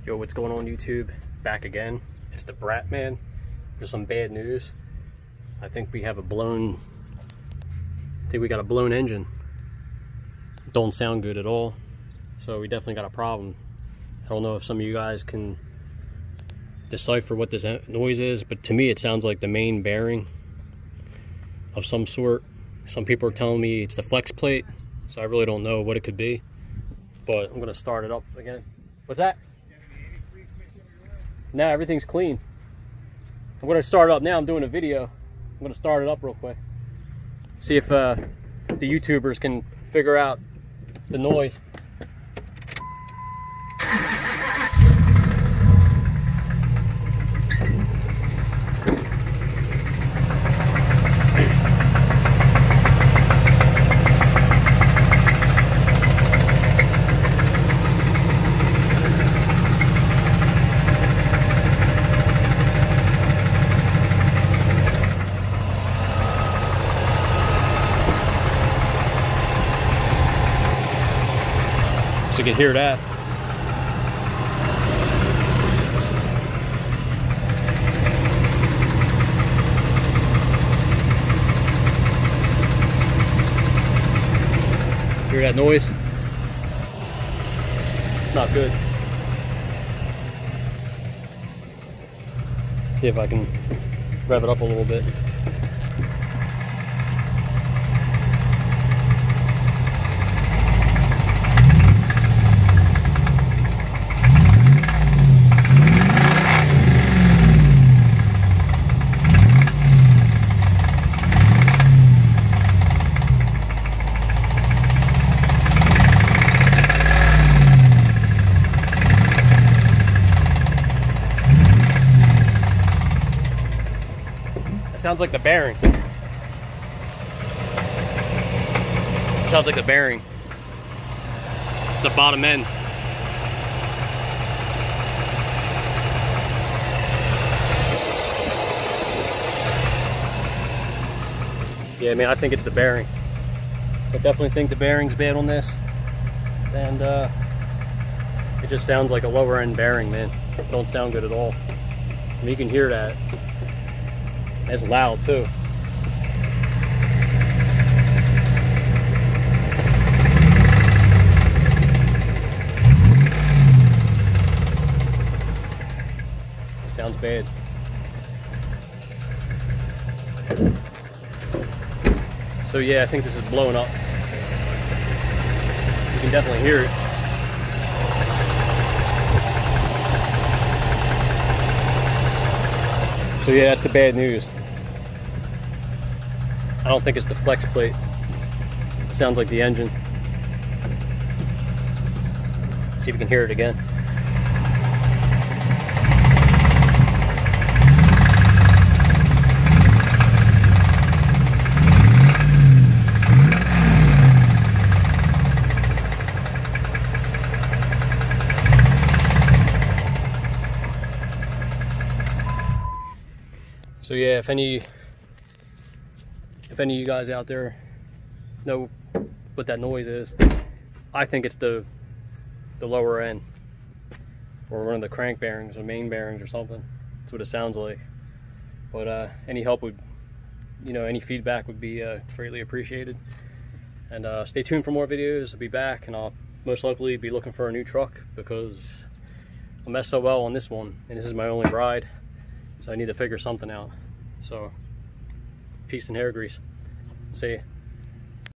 Yo, what's going on YouTube? Back again. It's the Brat Man. There's some bad news. I think we got a blown engine. It don't sound good at all. So we definitely got a problem. I don't know if some of you guys can decipher what this noise is, but to me it sounds like the main bearing of some sort. Some people are telling me it's the Flexplate, so I really don't know what it could be. But I'm gonna start it up again. What's that? Now everything's clean. I'm gonna start it up now. I'm doing a video. I'm gonna start it up real quick. See if the YouTubers can figure out the noise. So you can hear that. Hear that noise? It's not good. See if I can rev it up a little bit. Sounds like the bearing. Sounds like the bearing. The bottom end. Yeah, man, I think it's the bearing. I definitely think the bearing's bad on this. And it just sounds like a lower end bearing, man. It don't sound good at all. I mean, you can hear that. It's loud too. It sounds bad. So yeah, I think this is blowing up. You can definitely hear it. So yeah, that's the bad news. I don't think it's the Flexplate. It sounds like the engine. See if you can hear it again. So yeah, if any of you guys out there know what that noise is, I think it's the lower end, or one of the crank bearings or main bearings or something. That's what it sounds like. But any help would, any feedback would be greatly appreciated. And stay tuned for more videos. I'll be back, and I'll most likely be looking for a new truck because I messed so well on this one, and this is my only ride. So I need to figure something out. So, peace and hair grease. See ya.